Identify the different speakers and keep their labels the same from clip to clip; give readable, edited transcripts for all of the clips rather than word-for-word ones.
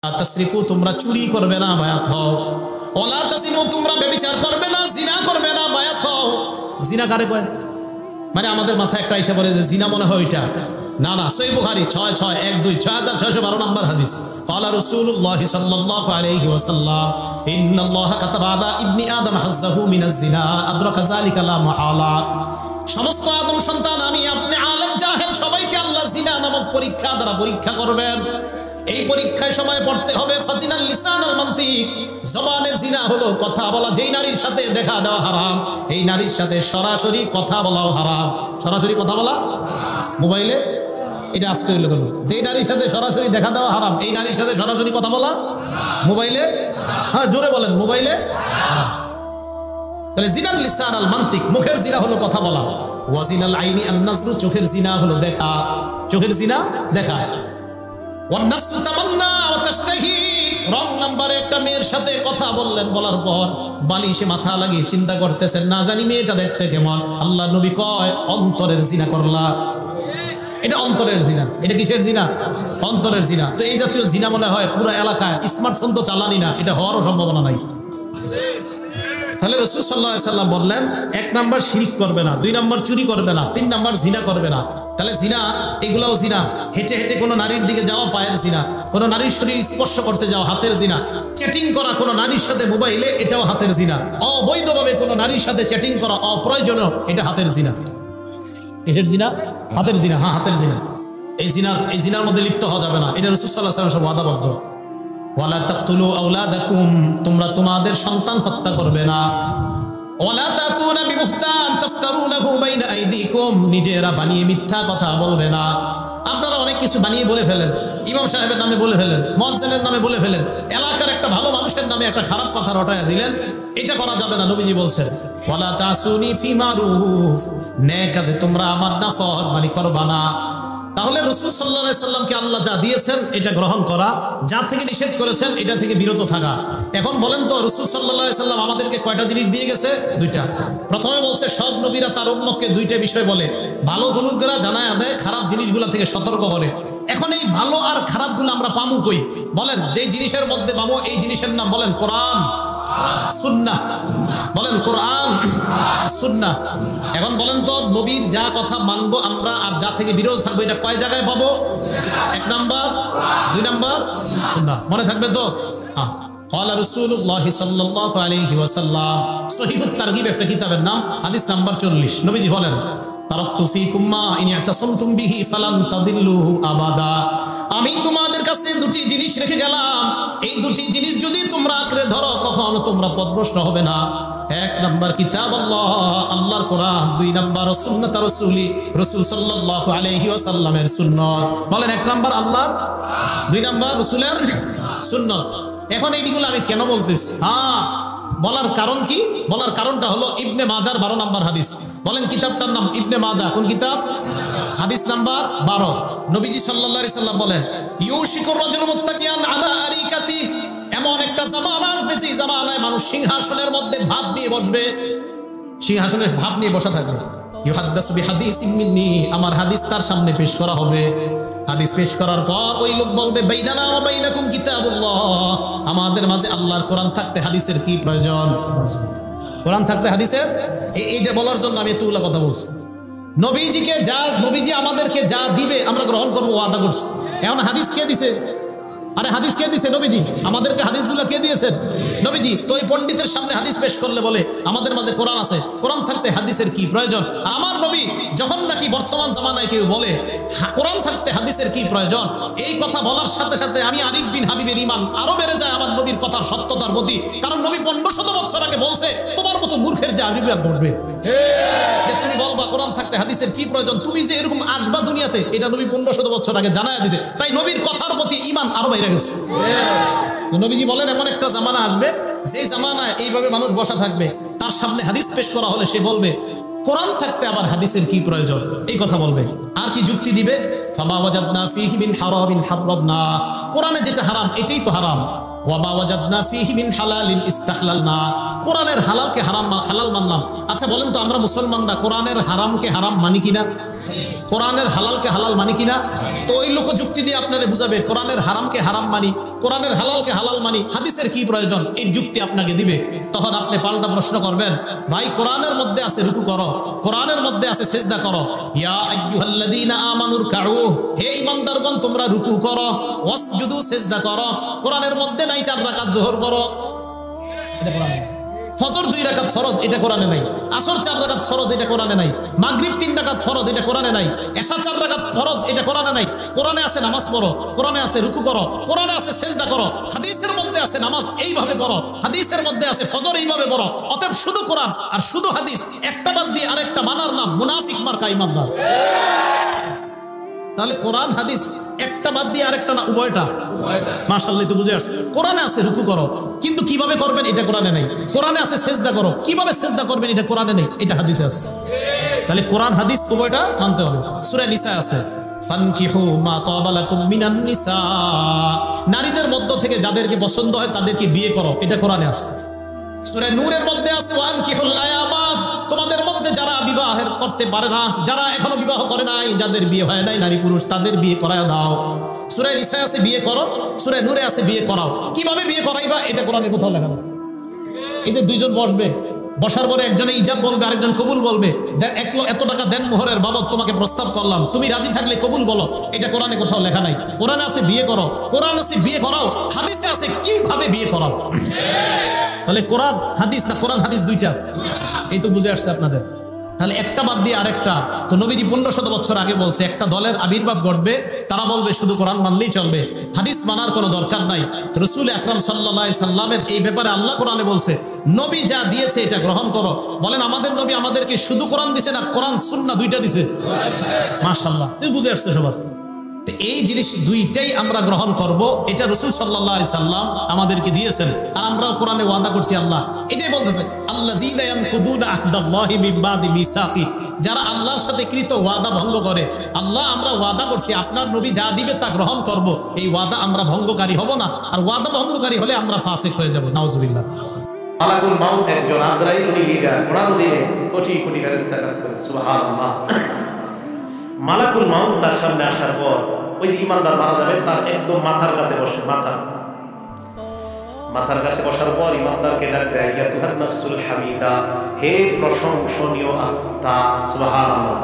Speaker 1: তাসরিকু তোমরা চুরি করবে না, বায়াত হও। ওয়ালা তাজিনু তোমরা ব্যভিচার করবে না, জিনা করবে না, বায়াত হও। জিনা কারে কয়? মানে আমাদের মাথায় একটা এসে পড়ে যে জিনা মনে হয় ওইটা। না না, সহিহ বুখারী 6612 নম্বর হাদিস। ক্বালা রাসূলুল্লাহ সাল্লাল্লাহু আলাইহি ওয়াসাল্লাম ইন্নাল্লাহা কাতাবা আলা ইবনি আদম হাজ্জাহু মিনাজ জিনা আদরাকা যালিকা লা মাহালা। সমস্ত আদম সন্তান, আমি আপনি আলেম জাহেল সবাইকে আল্লাহ জিনা নামক পরীক্ষা দ্বারা পরীক্ষা করবেন। এই পরীক্ষায় সময় পড়তে হবে ফাজিনাল লিসান আল মানতিক, জবানের জিনা হলো কথা বলা। যেই নারীর সাথে দেখা দেওয়া হারাম, এই নারীর সাথে সরাসরি কথা বলাও হারাম। সরাসরি কথা বলা মোবাইলে, এটা আসতে হইলো কেন? যেই নারীর সাথে সরাসরি দেখা দেওয়া হারাম, এই নারীর সাথে সরাসরি কথা বলা মোবাইলে, হ্যাঁ জোরে বলেন, মোবাইলে। তাহলে জিনাল লিসান আল মানতিক, মুখের জিনা হলো কথা বলা। ওয়াজিনাল আইনি আন নাজরু, চোখের জিনা হলো দেখা। চোখের জিনা দেখা। ওয়ান্নাফসু তামান্না ওয়া তাশতাহি, রং নাম্বারে একটা মেয়ের সাথে কথা বললেন, বলার পর বালিশে মাথা লাগিয়ে চিন্তা করতেছেন, না জানি মেয়েটা দেখতে কেমন। আল্লাহ নবী কয় অন্তরের জিনা করলা। এটা অন্তরের জিনা। এটা কিসের জিনা? অন্তরের জিনা। তো এই জাতীয় জিনা মনে হয় পুরো এলাকায় স্মার্টফোন তো চালানি না, এটা হওয়ারও সম্ভাবনা নাই। তাহলে রাসূল সাল্লাল্লাহু আলাইহি সাল্লাম বললেন, 1 নাম্বার শিরক করবে না, 2 নাম্বার চুরি করবে না, 3 নাম্বার জিনা করবে না। তাহলে জিনা এগুলাও জিনা। হেঁটে হেঁটে কোনো নারীর দিকে যাওয়া পায়ের জিনা, কোনো নারীর শরীর স্পর্শ করতে যাওয়া হাতের জিনা, চ্যাটিং করা কোনো নারীর সাথে মোবাইলে, এটাও হাতের জিনা। অবৈধভাবে কোনো নারীর সাথে চ্যাটিং করা অপ্রয়োজনীয়, এটা হাতের জিনা। এটার জিনা হাতের জিনা, হ্যাঁ হাতের জিনা। এই জিনার মধ্যে লিপ্ত হওয়া যাবে না। এটা রাসূল সাল্লাল্লাহু আলাইহি ওয়াসাল্লাম ওয়াদাবদ্ধ। ওয়ালা তাকতুলু আওলাদাকুম, তোমরা তোমাদের সন্তান হত্যা করবে না। ওয়ালা তাতুনা বিবুহতান তাফতারুনাহু বাইনা আইদিকুম, নিজেরা বানিয়ে মিথ্যা কথা বলবে না। আপনারা অনেক কিছু বানিয়ে বলে ফেলেন, ইমাম সাহেবের নামে বলে ফেলেন, মুয়াজ্জিনের নামে বলে ফেলেন, এলাকার একটা ভালো মানুষের নামে একটা খারাপ কথা রটায়া দিলেন। এটা করা যাবে না। নবীজি বলছেন ওয়ালা তাসুনি ফি মারুফ, নেক কাজে তোমরা আমার নাফরমানি করবা না। তাহলে রাসূল সাল্লাল্লাহু আলাইহি সাল্লামকে আল্লাহ যা দিয়েছেন এটা গ্রহণ করা, যা থেকে নিষেধ করেছেন এটা থেকে বিরত থাকা। এখন বলেন তো রাসূল সাল্লাল্লাহু আলাইহি সাল্লাম আমাদেরকে কয়টা জিনিস দিয়ে গেছে? 2টা। প্রথমে বলছে সব নবীরা তার উম্মতকে 2টা বিষয় বলে, ভালো গুণগুলা জানায় দেয়, খারাপ জিনিসগুলা থেকে সতর্ক করে। এখন এই ভালো আর খারাপগুলো আমরা পামু কই? বলেন, যে জিনিসের মধ্যে পাবো এই জিনিসের নাম বলেন কোরআন সুন্নাহ। বলেন কোরআন সুন্নাহ। এখন বলেন তো নবীর যা কথা মানবো আমরা আর যা থেকে বিরত থাকবো, এটা কয় জায়গায় পাবো? 1 নাম্বার, 2 নাম্বার সুন্নাহ। মনে থাকবে তো? হ্যাঁ। ক্বালা রাসূলুল্লাহ সাল্লাল্লাহু আলাইহি ওয়াসাল্লাম, সহিহুত তারগিব একটা কিতাবের নাম, হাদিস নাম্বার 40। নবীজি বলেন তারাকতু ফীকুম মা ইন ইতাসামতুম বিহি ফালান তাদিল্লু আবাদা, আমি তোমাদের কাছে 2টি জিনিস রেখে গেলাম, এই 2টি জিনিস যদি তোমরা আঁকড়ে ধরো কখনো তোমরা পথভ্রষ্ট হবে না। 1 নাম্বার কিতাব আল্লাহ, আল্লাহর কোরআন। 2 নাম্বার সুন্নাত রাসূলি, রাসূল সাল্লাল্লাহু আলাইহি ওয়াসাল্লামের সুন্নাত। বলেন 1 নাম্বার আল্লাহ, 2 নাম্বার রাসূলের সুন্নাত। এখন এইগুলো আমি কেন বলতেছি? হ্যাঁ, বলার কারণ কি? বলার কারণটা হলো ইবনে মাজার 12 নাম্বার হাদিস। বলেন কিতাবটার নাম ইবনে মাজা। কোন কিতাব? হাদিস নাম্বার 12। নবীজি সাল্লাল্লাহু আলাইহি সাল্লাম বলেন ইউশিকুর রাজুলু মুত্তাকিয়ান আলা আরিকাতি, এমন একটা জামানা আসবে যে জামানায় মানুষ সিংহাসনের মধ্যে ভাব নিয়ে বসবে, সিংহাসনের ভাব নিয়ে বসা থাকবে। ইউহাদ্দাসু বিহাদিসিন মিন্নি, আমার হাদিস তার সামনে পেশ করা হবে। হাদিস পেশ করার পর ওই লোক বলবে বাইনানা ওয়া বাইনাকুম কিতাবুল্লাহ, আমাদের মাঝে আল্লাহর কোরআন থাকতে হাদিসের কি প্রয়োজন? কোরআন থাকতে হাদিসের, এইটা বলার জন্য আমি এতগুলো কথা বলছি। নবীজিকে যা, নবীজি আমাদেরকে যা দিবে আমরা গ্রহণ করবো, ওয়াদা করছি। এখন হাদিস কে দিছে? আরে হাদিস কে দিছে? নবীজি। আমাদেরকে হাদিসগুলো কে দিয়েছেন? নবীজি। তো এই পণ্ডিতের সামনে হাদিস পেশ করলে বলে আমাদের মাঝে কোরআন আছে, কোরআন থাকতে হাদিসের কি প্রয়োজন? আমার নবী যখন নাকি বর্তমান জামানায় কেউ বলে কোরআন থাকতে হাদিসের কি প্রয়োজন, এই কথা বলার সাথে সাথে আমি আরিফ বিন হাবিবের ঈমান আরো বেড়ে যায় আমার নবীর কথার সত্যতার প্রতি। কারণ নবী 1500 বছর আগে বলছে তোমার মতো মূর্খের যে আবির্ভাব ঘটবে, তুমি বলবা কোরআন থাকতে হাদিসের কি প্রয়োজন, তুমি যে এরকম আসবা দুনিয়াতে, এটা নবী 1500 বছর আগে জানায় দিয়েছে। তাই নবীর কথার প্রতি ঈমান আরো বাইরে গেছে। নবীজি বলেন এমন একটা জামানা আসবে যে জামানায় এইভাবে মানুষ বসা থাকবে, তার সামনে হাদিস পেশ করা হলে সে বলবে কোরআন থাকতে আবার হাদিসের কি প্রয়োজন, এই কথা বলবে। আর কি যুক্তি দিবে? ফামা ওয়াজাদনা ফীহি মিন হারামিন হারামনা, কোরআনে যেটা হারাম এটাই তো হারাম। ওয়া মা ওয়াজাদনা ফীহি মিন হালালিন ইস্তাহলালনা, কোরআনের হালালকে হারাম হালাল মানলাম। আচ্ছা বলেন তো আমরা মুসলমানরা কোরআনের হারামকে হারাম মানি কিনা? কোরআনের হালালকে হালাল মানি কিনা? তো ওই লোক যুক্তি দিয়ে আপনারা বুঝাবে কোরআনের হারামকে হারাম মানি, কোরআনের হালালকে হালাল মানি, হাদিসের কি প্রয়োজন, এই যুক্তি আপনাকে দিবে। তখন আপনি পাল্টা প্রশ্ন করবেন, ভাই কোরআনের মধ্যে আছে রুকু করো, কোরআনের মধ্যে আছে সিজদা করো, ইয়া আইয়ুহাল্লাযীনা আমানুর কাউ, হে ঈমানদারগণ তোমরা রুকু করো, ওয়াসজুদু সিজদা করো। কোরআনের মধ্যে নাই 4 রাকাত যোহর করো, এটা কোরআনে। ফজর 2 রাকাত ফরজ, এটা কোরআনে নাই। আসর 4 রাকাত ফরজ, এটা কোরআনে নাই। মাগরিব 3 রাকাত ফরজ, এটা কোরআনে নাই। এশা 4 রাকাত ফরজ, এটা কোরআনে নাই। কোরআনে আছে নামাজ পড়ো, কোরআনে আছে রুকু করো, কোরআনে আছে সিজদা করো। হাদিসের মধ্যে আছে নামাজ এইভাবে পড়ো, হাদিসের মধ্যে আছে ফজর এইভাবে পড়ো। অতএব শুধু কোরআন আর শুধু হাদিস, একটা বাদ দিয়ে আরেকটা মানার নাম মুনাফিক মার্কা ঈমানদার। তাহলে কোরআন হাদিস একটা বাদ দিয়ে আরেকটা না, উভয়টা। মাশাআল্লাহ, তো বুঝে আসছে। কোরআনে আছে রুকু করো, কিন্তু কিভাবে করবেন এটা কোরআনে নাই। কোরআনে আছে সিজদা করো, কিভাবে সিজদা করবেন এটা কোরআনে নেই, এটা হাদিসে আছে। তাহলে কোরআন হাদিস উভয়টা মানতে হবে। সূরা নিসা আছে ফানকিহু মা তাবা লাকুম মিনান নিসা, নারীদের মধ্য থেকে যাদেরকে পছন্দ হয় তাদেরকে বিয়ে করো, এটা কোরআনে আছে। সূরা নূরের মধ্যে আছে ওয়ানকিহুল আয়ামাত, তোমাদের মধ্যে যারা বিবাহ করতে পারে না, যারা এখনো বিবাহ করে নাই, যাদের বিয়ে হয় নাই নারী পুরুষ, তাদের বিয়ে করায় দাও। সূরা নিসা আছে বিয়ে করো, সূরা নূরে আছে বিয়ে করাও। কিভাবে বিয়ে করাইবা এটা কোরআনে কোথাও লেখা নেই। এই যে দুইজন বসবে, বসার পরে একজনে ইজাব বলবে, আরেকজন কবুল বলবে, এত টাকা দেন মোহরের বাবদ তোমাকে প্রস্তাব করলাম, তুমি রাজি থাকলে কবুল বলো, এটা কোরআনে কোথাও লেখা নাই। কোরআনে আছে বিয়ে করো, কোরআনে আছে বিয়ে করাও, হাদিসে আছে কিভাবে বিয়ে করাও। তাহলে কোরআন হাদিস না কোরআন হাদিস দুইটা, এই তো বুঝে আসছে আপনাদের। তাহলে একটা বাদ দিয়ে আরেকটা। তো নবীজি 1500 বছর আগে বলছে একটা দলের আবির্ভাব ঘটবে, তারা বলবে শুধু কোরআন মানলেই চলবে, হাদিস মানার কোনো দরকার নাই। রাসূল আকরাম সাল্লাল্লাহু আলাইহি সাল্লামের এই ব্যাপারে আল্লাহ কোরআনে বলছে, নবী যা দিয়েছে এটা গ্রহণ করো। বলেন আমাদের নবী আমাদেরকে শুধু কোরআন দিছে না কোরআন সুন্নাহ দুইটা দিছে? মাশাআল্লাহ, বুঝে আসছে সবার। এই জিনিস দুইটাই আমরা গ্রহণ করব, এটা রাসূল সাল্লাল্লাহু আলাইহি সাল্লাম আমাদেরকে দিয়েছেন, আর আমরাও কোরআনে ওয়াদা করছি। আল্লাহ এটাই বলতেছে, আল্লাযীনা ইয়ানকুদুনা আহদাল্লাহি মিন বাদি মিসাকি, যারা আল্লাহর সাথে কৃত ওয়াদা ভঙ্গ করে। আল্লাহ আমরা ওয়াদা করছি আপনার নবী যা দিবে তা গ্রহণ করব, এই ওয়াদা আমরা ভঙ্গকারী হব না, আর ওয়াদা ভঙ্গকারী হলে আমরা ফাসিক হয়ে যাব। নাউজুবিল্লাহ।
Speaker 2: মালাকুল মাউত একজন, আজরাইল উনি লিডার, ওনার অধীনে কোটি কোটি ফেরেশতা কাজ করে। সুবহানাল্লাহ। মালাকুল মাউত তার সামনে আসার পর ওই ঈমানদার মারা যাবে, তার একদম মাথার কাছে বসে, মাথার কাছে বসার পর ঈমানদারকে ডাক দেয়, ইয়া তুহান নাফসুল হামিদা, হে প্রশংসনীয় আত্মা। সুবহানাল্লাহ।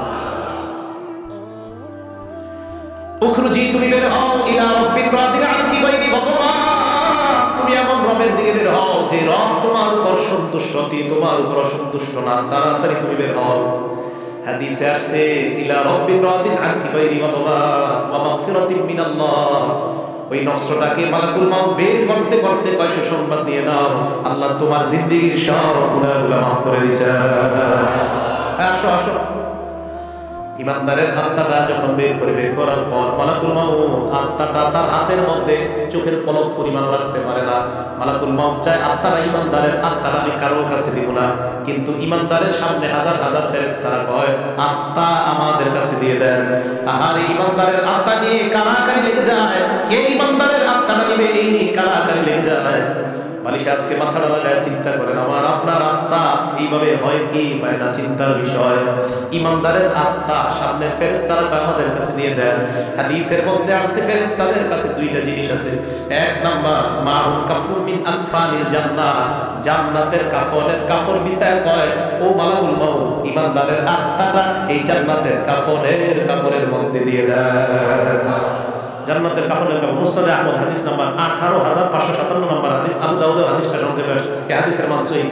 Speaker 2: উখরুজি, তুমি বের হও, ইলা রাব্বিক রাদিন আনকি বাইনি, ভগবান তুমি এমন রবের দিকে বের হও যে রব তোমার উপর সন্তুষ্ট, তোমার উপর অসন্তুষ্ট না, তাড়াতাড়ি তুমি বের হও। হাদিসে আসছে, ইলা রাব্বিক রাদিন আনকি বাইনি ওয়া মাগফিরাতিন মিনাল্লাহ। ওই নফসটাকে মালাকুল মাউত বের করতে করতে কয়শো সংবাদ দিয়ে দাও, আল্লাহ তোমার জিন্দেগীর সব গুনাহগুলো মাফ করে দিয়েছে। আসো আসো। ঈমানদারের আত্মাটা যখন বের করার পর মালাকুল মাউত আত্মাটা তার হাতের মধ্যে চোখের পলক পরিমাণ রাখতে পারে না। মালাকুল মাউত চায় আত্মাটা, ঈমানদারের আত্মাটা আমি কারোর কাছে দিব না, কিন্তু ঈমানদারের সামনে হাজার হাজার ফেরেশতারা কয় আত্মা আমাদের কাছে দিয়ে দেন। আর ঈমানদারের আত্মা নিয়ে কারাকারি লেগে যায়, কে ঈমানদারের আত্মাটা নিবে এই নিয়ে কারাকারি লেগে যায়। মালিশ আজকে মাথাটা লাগায় চিন্তা করেন, আমার আপনার আত্মা এইভাবে হয় কি হয় না, চিন্তার বিষয়। ঈমানদারের আত্মা সামনে ফেরেশতারা আমাদের কাছে দিয়ে দেন। হাদিসের মধ্যে আসছে ফেরেশতাদের কাছে দুইটা জিনিস আছে। এক নাম্বার মারুন কাফুর মিন আনফানিল জান্নাহ, জান্নাতের কাফনের কাপড় বিছায় কয় ও মালাকুল মাউত ঈমানদারের আত্মাটা এই জান্নাতের কাপড়ের মধ্যে দিয়ে দেন। জান্নাতের কাফনের কাপড়। মুসনাদে আহমদ হাদিস নাম্বার 18557 নম্বর হাদিস। আবু দাউদ হাদিসটা সংক্ষেপে আসছে, এই হাদিসের মান সহিহ,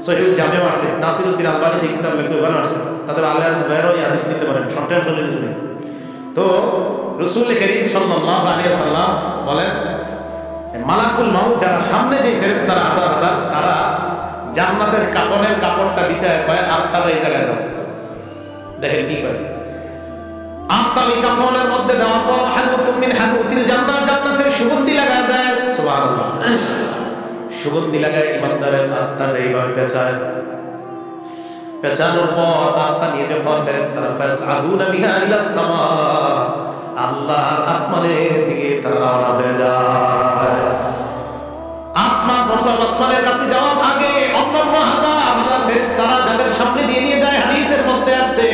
Speaker 2: সহিহুল জামিউ আছে, নাসিরউদ্দিন আলবানী যে কিতাব লেখছে ওখানে আসছে। তাদের আলে হাদিস বাইরেও এই হাদিস নিতে পারেন, শর্ট টেনশন কিছু নেই। তো রাসূল করিম সাল্লাল্লাহু আলাইহি ওয়াসাল্লাম বলেন, মালাকুল মাউত যারা সামনে যে ফেরেশতারা হাজার হাজার, তারা জান্নাতের কাফনের কাপড়টা বিছায় কয় আত্মাটা এই জায়গায় দাও। দেখেন কি করে আত্মার এই কাফনের মধ্যে দেওয়ার পর হানুতুম মিন হানুতিল জান্নাত, জান্নাতের সুগন্ধি লাগায় দেয়। সুবহানাল্লাহ। সুগন্ধি লাগায় ঈমানদারের আত্মাটা এইভাবে পেঁচানোর পর আত্মা নিয়ে যখন ফেরেশতারা ফাসআদুনা বিহা ইলাস সামা, আল্লাহর আসমানের দিকে তারা রওনা হয়ে যায়। আসমান, প্রথম আসমানের কাছে যাওয়ার আগে অন্যান্য হাজার হাজার ফেরেশতারা যাদের সামনে দিয়ে নিয়ে যায়। হাদিসের মধ্যে আসছে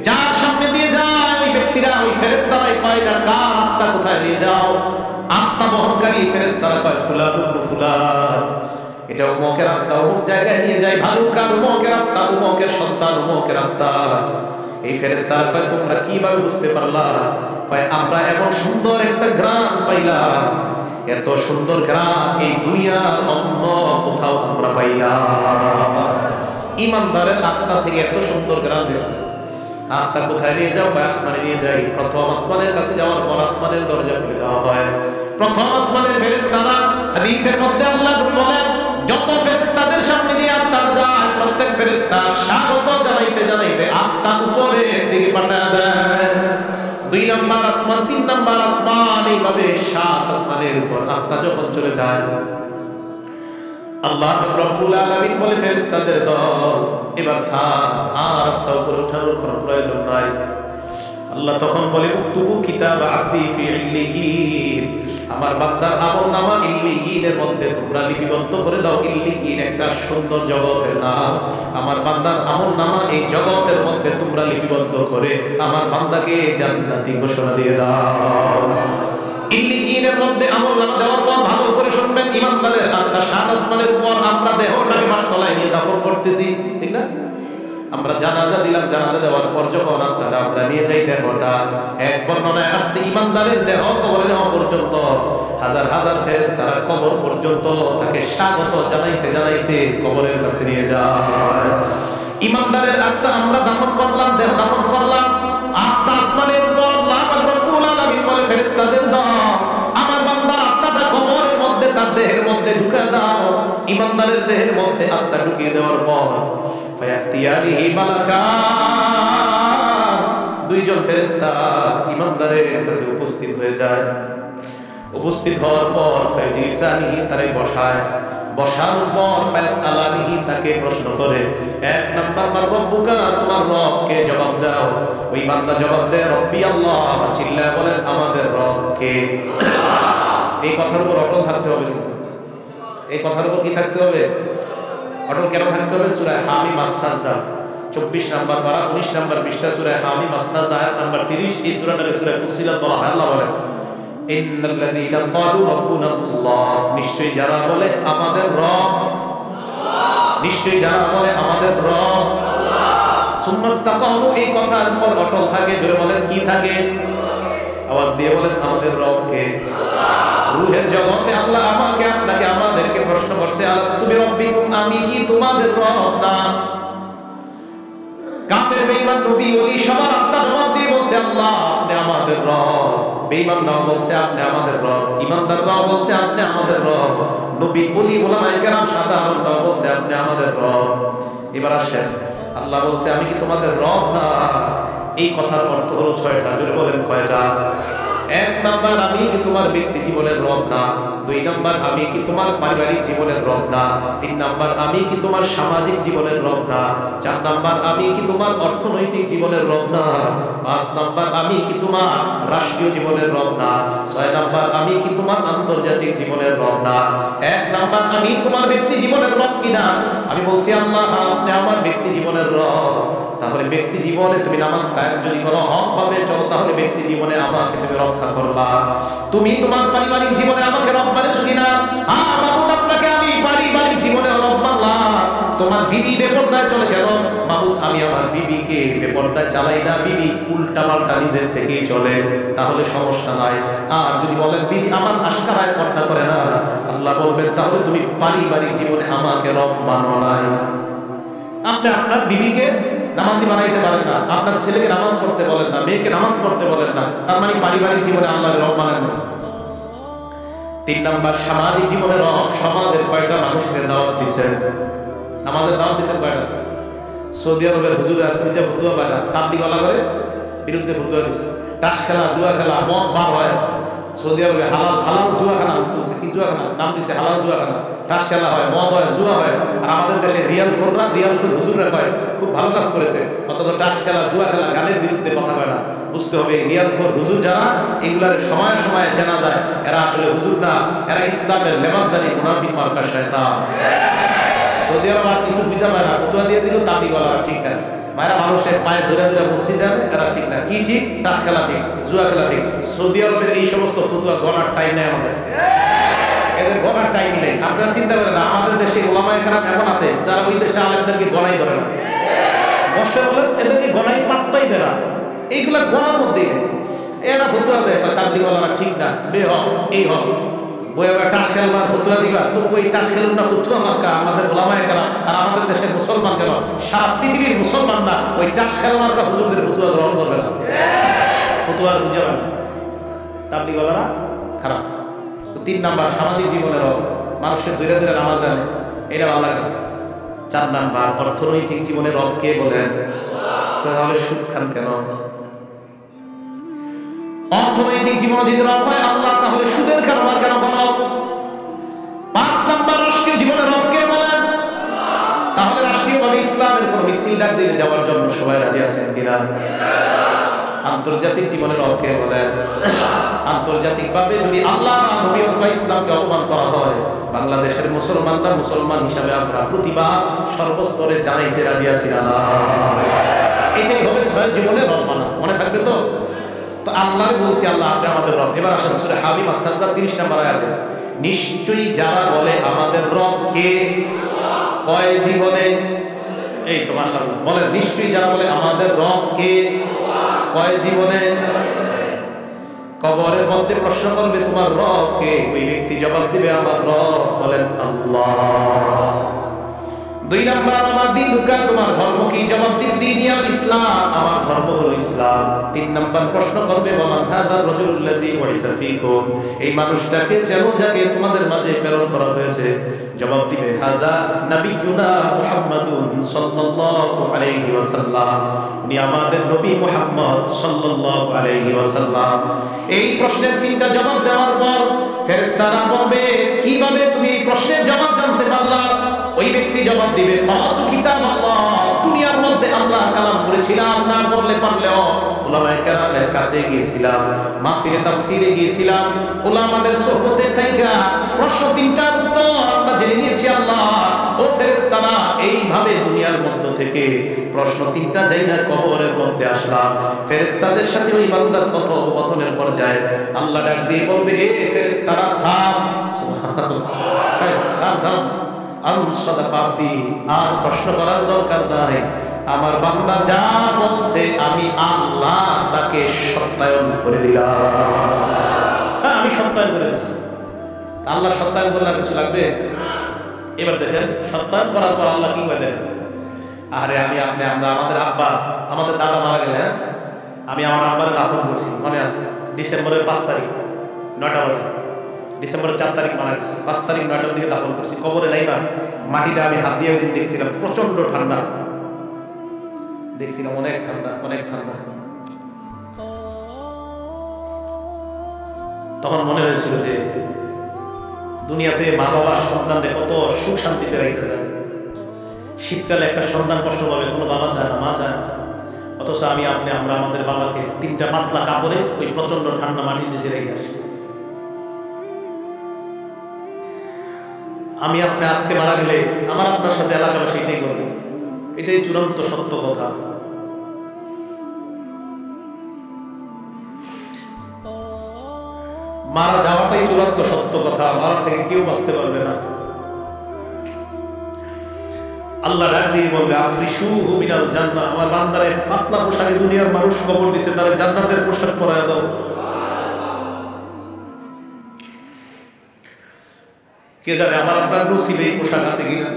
Speaker 2: যার সামনে ফেরেশতারাই কয়টা কার আত্মা কোথায় নিয়ে যাও? আত্মা বহনকারী ফেরেশতারা কয় ফুলান ইবনে ফুলান, এটা উমকের আত্মা অমুক জায়গায় নিয়ে যায়। ভালুকার উমকের আত্মা, উমকের সন্তান, উমকের আত্মা। এই ফেরেশতারা কয় তোমরা কিভাবে বুঝতে পারলা? কয় আমরা এমন সুন্দর একটা গ্রাম পাইলাম, এত সুন্দর গ্রাম এই দুনিয়ার অন্য কোথাও আমরা পাইলাম। ইমানদারের আত্মা থেকে এত সুন্দর গ্রাম আত্মা কোথায় নিয়ে যাও? আসমানে নিয়ে যাই। প্রথম আসমানের কাছে যাওয়ার পর আসমানের দরজা খুলে দেওয়া হয়। প্রথম আসমানের ফেরেশতারা, হাদিসের মধ্যে আল্লাহ বলেন যত ফেরেশতাদের সামনে দিয়ে আত্মা যায়, প্রত্যেক ফেরেশতা স্বাগত জানাইতে জানাইতে আত্মা উপরে দিকে পাঠায় দেয়। 2 নম্বর আসমান, 3 নম্বর আসমান, এইভাবে 7 আসমানের উপর আত্মা যখন চলে যায়, আল্লাহ রাব্বুল আলামিন বলে ফেরেশতাদের দল এবার থাম, আর আত্মা উপরে ওঠানোর কোনো প্রয়োজন নাই। আল্লাহ তখন বলে উক্তুবু কিতাব আব্দি ফি ইল্লিয়িন, আমার বান্দার আমলনামা ইল্লিয়িনের মধ্যে তোমরা লিপিবদ্ধ করে দাও। ইল্লিয়িন একটা সুন্দর জগতের নাম। আমার বান্দার আমলনামা এই জগতের মধ্যে তোমরা লিপিবদ্ধ করে আমার বান্দাকে জান্নাতি ঘোষণা দিয়ে দাও। ইল্লিয়িনের মধ্যে আমলনামা দেওয়ার পর ভালো করে শুনবেন, ইমানদারের আত্মা 7 আসমানের উপর আমরা দেহটাকে মাসতলায় নিয়ে দাফন করতেছি, ঠিক না? আমরা জানাজা দিলাম, জানাজা দেওয়ার পর যখন আত্মাটা আমরা নিয়ে যাই, দেহটা এক বর্ণনায় আসছে ইমানদারের দেহ কবরে যাওয়া পর্যন্ত হাজার হাজার ফেরেশতারা কবর পর্যন্ত তাকে স্বাগত জানাইতে জানাইতে কবরের কাছে নিয়ে যায়। ইমানদারের আত্মা আমরা দাফন করলাম, দেহ দাফন করলাম, আত্মা আসমানের উপর। আল্লাহ রাব্বুল আলামিন বলে ফেরেশতাদের দাও আমার বান্দার আত্মাটা কবরের মধ্যে তার দেহের মধ্যে ঢুকে দাও। ইমানদারের দেহের মধ্যে আত্মা ঢুকিয়ে দেওয়ার পর ফায়াতিয়ালিহি মালাকান, 2 জন ফেরেশতা ইমানদারের কাছে উপস্থিত হয়ে যায়। উপস্থিত হওয়ার পর ফায়াজিসানিহি তারে বসায়, বসার পর ফায়াসালানিহি তাকে প্রশ্ন করে। 1 নাম্বার মান রব্বুকা, তোমার রবকে জবাব দাও। ওই বান্দা জবাব দেয় রব্বি আল্লাহ, চিল্লায় বলেন আমাদের রব কে। এই কথার উপর অটল থাকতে হবে। এই কথার উপর কি থাকতে হবে? অটল কেন থাকতে হবে? সূরা হামিম আস-সাজদা 24 নাম্বার পারা 19 নাম্বার পৃষ্ঠা, সূরা হামিম আস-সাজদা আয়াত নাম্বার 30। এই সূরাটাকে সূরা ফুসিলাত বলা হয়। আল্লাহ বলেন ইন্নাল্লাযীনা ক্বালু রাব্বুনা আল্লাহ, নিশ্চয়ই যারা বলে আমাদের রব আল্লাহ, নিশ্চয়ই যারা বলে আমাদের রব আল্লাহ, সুম্মাস্তাকামু, এই কথার উপর অটল থাকে। জোরে বলেন কি থাকে? আওয়াজ দিয়ে বলেন আমাদের রব কে? আল্লাহ। রূহের জগতে আল্লাহ আমাকে আপনাকে আমাদেরকে প্রশ্ন করছে আলাস্তু বিরাব্বিকুম, আমি কি তোমাদের রব না? কাফের বেঈমান নবী ওলি সবার আত্মা জবাব দিয়ে বলছে আল্লাহ আপনি আমাদের রব। বেঈমান নাও বলছে আপনি আমাদের রব, ইমানদার নাও বলছে আপনি আমাদের রব, নবী ওলি উলামায়ে কেরাম সাধারণ নাও বলছে আপনি আমাদের রব। এবার আসেন, আল্লাহ বলছে আমি কি তোমাদের রব না? এই কথার অর্থ হলো 6টা। জোরে বলেন কয়টা? 1 নাম্বার আমি কি তোমার ব্যক্তি জীবনের রব না। 2 নাম্বার আমি কি তোমার পারিবারিক জীবনের রব না। 3 নাম্বার আমি কি তোমার সামাজিক জীবনের রব না। 4 নাম্বার আমি কি তোমার অর্থনৈতিক জীবনের রব না। 5 নাম্বার আমি কি তোমার রাষ্ট্রীয় জীবনের রব না। 6 নাম্বার আমি কি তোমার আন্তর্জাতিক জীবনের রব না। 1 নাম্বার আমি তোমার ব্যক্তি জীবনের রব কিনা। আমি বলছি আল্লাহ আপনি আমার ব্যক্তি জীবনের রব। তাহলে ব্যক্তি জীবনে তুমি নামাজ কায়েম যদি করো, হক ভাবে চলো, তাহলে ব্যক্তি জীবনে আমাকে তুমি রক্ষা করবা। তুমি তোমার পারিবারিক জীবনে আমাকে রব মানেছো কিনা? হ্যাঁ মাহবুব, আপনাকে আমি পারিবারিক জীবনে রব মানলাম। তোমার বিবি বেপরদায় চলে গেল, মাহবুব আমি আমার বিবিকে বেপরদায় চালাই না, বিবি উল্টা পাল্টা নিজের থেকেই চলে, তাহলে সমস্যা নাই। আর যদি বলেন বিবি আমার আশকারায় পর্দা করে না, আল্লাহ বলবেন তাহলে তুমি পারিবারিক জীবনে আমাকে রব মানো নাই। আপনি আপনার বিবিকে নামাজি বানাইতে পারেন না, আপনার ছেলেকে নামাজ পড়তে বলেন না, মেয়েকে নামাজ পড়তে বলেন না, তার মানে পারিবারিক জীবনে আল্লাহর রব মানেন না। 3 নাম্বার সামাজিক জীবনে রব। সমাজের কয়টা মানুষকে দাওয়াত দিচ্ছেন? আমাদের দাওয়াত দিচ্ছেন কয়টা? সৌদি আরবের হুজুর আর নিজে ফতুয়া পায় না, তাবলীগওয়ালা করে বিরুদ্ধে ফতুয়া দিচ্ছে। তাস খেলা, জুয়া খেলা, মদ বার হয়। সৌদি আরবে হালাল হালাল জুয়াখানা বলছে, কি জুয়াখানা নাম দিচ্ছে হালাল জুয়াখানা। তাস খেলা হয়, মদ হয়, জুয়া হয়। আর আমাদের দেশে রিয়াল খোররা, রিয়াল খোর হুজুররা কয় খুব ভালো কাজ করেছে, অথচ তাস খেলা, জুয়া খেলা, গানের বিরুদ্ধে কথা কয় না। বুঝতে হবে রিয়াল খোর হুজুর যারা, এগুলার সময়ে সময়ে জানা যায় এরা আসলে হুজুর না, এরা ইসলামের লেবাসদারি মুনাফিক মার্কা শয়তান। সৌদি আরব আর কিছু বুঝা পায় না, ফতুয়া দিয়ে দিল তাবলীগওয়ালা ঠিক আছে। মায়েরা মানুষের পায়ে ধরে ধরে মসজিদে আনে, এরা ঠিক না। কি ঠিক? তাস খেলা ঠিক, জুয়া খেলা ঠিক। সৌদি আরবের এই সমস্ত ফতুয়া গণার টাইম নেই আমাদের, এদের গণার টাইম নেই। আপনারা চিন্তা করেন না, আমাদের দেশে ওলামায়ে কেরাম এমন আছে যারা ওই দেশে আলেমদেরকে গণাই করে না, বর্ষে বলে এদেরকে গণাই পাত্তাই দেয় না, এইগুলা গণার মধ্যেই নেই। এরা ফতুয়া দেয়, তার দিকে বলা ঠিক না, বে হক এই হক বইয়া টাস খেলবার ফতুয়া দিবা, তো ওই টাস খেলুন না ফতুয়া মার্কা আমাদের ওলামায়ে কেরাম। আর আমাদের দেশের মুসলমান কেন, সারা পৃথিবীর মুসলমান না ওই টাস খেলমার্কা হুজুরদের ফতুয়া গ্রহণ করবে না, ফতুয়ার বুঝে না, তার দিকে বলা খারাপ। তো 3 নাম্বার সামাজিক জীবনের মানুষের ধীরে ধীরে নামাজ জানে, এটা ভালো লাগে। 4 নাম্বার অর্থনৈতিক জীবনের রব কে বলেন? তাহলে সুদ খান কেন? অর্থনৈতিক জীবন যদি রব হয় আল্লাহ, তাহলে সুদের কারবার কেন বলো? 5 নাম্বার রাষ্ট্রীয় জীবনের রব কে বলেন? তাহলে রাষ্ট্রীয়ভাবে ইসলামের কোন মিছিল ডাক দিলে যাওয়ার জন্য সবাই রাজি আছেন কিনা? আন্তর্জাতিক জীবনের রব কে বলেন? আন্তর্জাতিকভাবে যদি আল্লাহ নবী অথবা ইসলামকে অপমান করা হয়, বাংলাদেশের মুসলমানরা মুসলমান হিসাবে আমরা প্রতিবাদ সর্বস্তরে জানাইতে রাজি আছি না? এটাই হবে সহায় জীবনের রব মানা, মনে থাকবে তো? তো আল্লাহ বলছি আল্লাহ আপনি আমাদের রব। এবার আসেন সূরা হামিম আস-সাজদা 30 নম্বর আয়াতে, নিশ্চয়ই যারা বলে আমাদের রব কে, কয় জীবনে, এই তো মাশাআল্লাহ বলেন, নিশ্চয়ই যারা বলে আমাদের রব কে, কয় জীবনে? কবরের মধ্যে প্রশ্ন করবে তোমার রব কে, ওই ব্যক্তি জবাব দিবে আমার রব বলেন আল্লাহ। 2 নাম্বার আমার দিন ঢুকা, তোমার ধর্ম কি? জবাব দিন দিনিয়াল ইসলাম, আমার ধর্ম হলো ইসলাম। 3 নাম্বার প্রশ্ন করবে ওয়ামান হাযার রাজুলুল্লাযী বুইসা ফীকুম, এই মানুষটাকে চেনো যাকে তোমাদের মাঝে প্রেরণ করা হয়েছে? জবাব দিবে হাযা নাবিয়ুনা মুহাম্মাদুন সাল্লাল্লাহু আলাইহি ওয়াসাল্লাম, উনি আমাদের নবী মুহাম্মদ সাল্লাল্লাহু আলাইহি ওয়াসাল্লাম। এই প্রশ্নের 3টা জবাব দেওয়ার পর ফেরেশতারা বলবে কিভাবে তুমি এই প্রশ্নের জবাব জানতে পারলা? ওই ব্যক্তি জবাব দিবে মাতু কিতাব আল্লাহ, দুনিয়ার মধ্যে আল্লাহ কালাম পড়েছিলাম, না পড়লে পারলেও উলামায়ে কেরামের কাছে গিয়েছিলাম, মাহফিলে তাফসীরে গিয়েছিলাম, উলামাদের সোহবতে থাইকা প্রশ্ন 3টার উত্তর আমরা জেনে নিয়েছি আল্লাহ। ও ফেরেশতারা, এইভাবে দুনিয়ার মধ্য থেকে প্রশ্ন 3টা জায়গা কবরের মধ্যে আসলাম। ফেরেশতাদের সাথে ওই বান্দার কথোপকথনের পর্যায়ে আল্লাহ ডাক দিয়ে বলবে এ ফেরেশতারা থাম, সুবহানাল্লাহ, থাম থাম, আর প্রশ্ন করার দরকার নাই, আমার বান্দা যা বলছে আমি আল্লাহ তাকে সত্যায়ন করে দিলাম। আমি সত্যায়ন করে দিচ্ছি। আল্লাহ সত্যায়ন করলে কিছু লাগবে? এবার দেখেন সত্যায়ন করার পর আল্লাহ কি করে? আরে আমি আপনি আমরা আমাদের আব্বা আমাদের দাদা মারা গেলে, আমি আমার আব্বার দাফন করছি, মনে আছে? ডিসেম্বরের 5 তারিখ 9টা বাজে, ডিসেম্বরের 4 তারিখ মারা গেছে, 5 তারিখ 9টার দিকে দাফন করছি। কবরে নাই না, মাটিটা আমি হাত দিয়ে ওইদিন দেখছিলাম, প্রচন্ড ঠান্ডা দেখছিলাম, অনেক ঠান্ডা অনেক ঠান্ডা। তখন মনে হয়েছিল যে দুনিয়াতে মা বাবা সন্তানদের কত সুখ শান্তিতে রেখে যায়। শীতকালে একটা সন্তান কষ্ট পাবে, কোনো বাবা চায় না, মা চায় না, অথচ আমি আপনি আমরা আমাদের বাবাকে 3টা পাতলা কাপড়ে ওই প্রচন্ড ঠান্ডা মাটির নিচে রেখে আসি। আমি আপনি আজকে মারা গেলে আমার আপনার সাথে এলাকাবাসী এটাই করবে, এটাই চূড়ান্ত সত্য কথা। মারা যাওয়াটাই চূড়ান্ত সত্য কথা, মারা থেকে কেউ বাঁচতে পারবে না। আল্লাহ ডাক দিয়ে বলবে আফরিশুহু মিনাল জান্নাহ, আমার বান্দারে পাতলা পোশাকে দুনিয়ার মানুষ কবর দিছে, তারা জান্নাতের পোশাক পরায় দাও। কে জানে আমার আপনার নসিবে এই পোশাক আছে কিনা?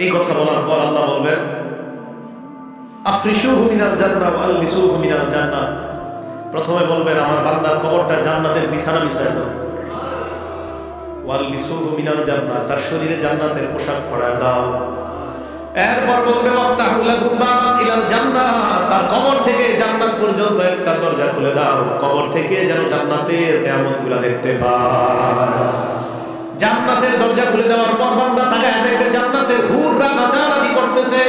Speaker 2: এই কথা বলার পর আল্লাহ বলবেন আফরিশুহু মিনাল জান্নাহ ওয়া আলবিসুহু মিনাল জান্নাহ, প্রথমে বলবেন আমার বান্দার কবরটা জান্নাতের বিছানা বিছায় দাও, ওয়া আলবিসুহু মিনাল জান্নাহ, তার শরীরে জান্নাতের পোশাক পরায় দাও। এরপর বলবে ওয়াফতাহু লাহু বাবান ইলাল জান্নাহ, তার কবর থেকে জান্নাত পর্যন্ত একটা দরজা খুলে দাও, কবর থেকে যেন জান্নাতের নিয়ামতগুলো দেখতে পায়। জান্নাতের দরজা খুলে দেওয়ার পর বান্দা তাকায় দেখবে জান্নাতের হুররা নাচানাচি করতেছে।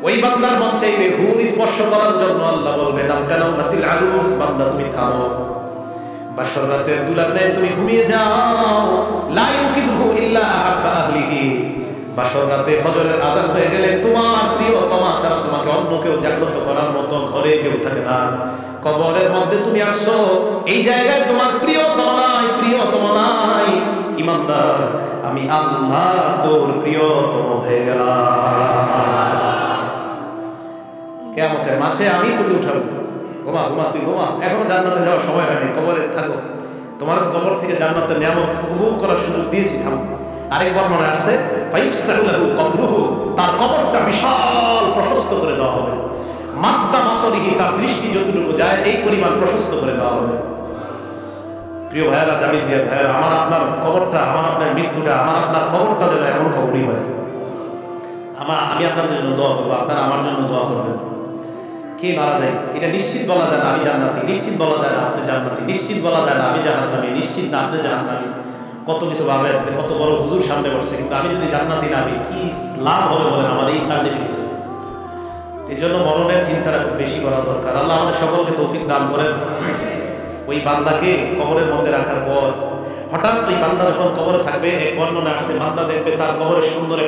Speaker 2: ওই বান্দার মন চাইবে হুর স্পর্শ করার জন্য, আল্লাহ বলবে নামকানাতিল আরুস, বান্দা তুমি থামো। বাসর রাতের দুলাতে তুমি ঘুমিয়ে যাও, লা ইউকিযুহু ইল্লা আহাব্বা আহলিহি। বাসর রাতে ফজরের আযান হয়ে গেলে তোমার প্রিয়তমা ছাড়া তোমাকে অন্য কেউ জাগ্রত করার মতো ঘরে কেউ থাকে না। কবরের মধ্যে তুমি আসছো, এই জায়গায় তোমার প্রিয়তমা নাই। ইমানদার, আমি আল্লাহ তোর প্রিয়তম হয়ে গেলাম। কিয়ামতের মাঠে আমি তোকে উঠাবো। ঘুমা তুই ঘুমা, এখনো জান্নাতে যাওয়ার সময় হয়নি, কবরে থাকো। তোমার কবর থেকে জান্নাতের নিয়ামত উপভোগ করার সুযোগ দিয়েছি, থামো। আরেক বর্ণনা আছে, ফায়ুসসালু লাহু কবরুহু, তার কবরটা বিশাল প্রশস্ত করে দেওয়া হবে। মাদ্দা মাসরিহি, তার দৃষ্টি যতটুকু যায় এই পরিমাণ প্রশস্ত করে দেওয়া হবে। প্রিয় ভাইয়েরা, জামিল ভাইয়েরা, আমার আপনার কবরটা, আমার আপনার মৃত্যুটা, আমার আপনার কবরটা যেন এমন কবরই হয়। আমি আপনাদের জন্য দোয়া করবো, আপনারা আমার জন্য দোয়া করবেন। কে মারা যায় এটা নিশ্চিত বলা যায় না আমি জান্নাতি, নিশ্চিত বলা যায় না আপনি জান্নাতি, নিশ্চিত বলা যায় না আমি জান্নাতি, নিশ্চিত না আপনি জান্নাতি। কত কিছু ভাবে, কত বড় হুজুর সামনে বসছে, কিন্তু আমি যদি জান্নাতি না আমি কি লাভ হবে বলেন আমার এই সার্টিফিকেট। এই জন্য মরণের চিন্তাটা খুব বেশি করা দরকার। আল্লাহ আমাদের সকলকে তৌফিক দান করেন। ওই বান্দাকে কবরের মধ্যে রাখার পর হঠাৎ ওই বান্দা যখন কবরে থাকবে, এক বর্ণনা আসছে, বান্দা দেখবে তার কবরের সুন্দর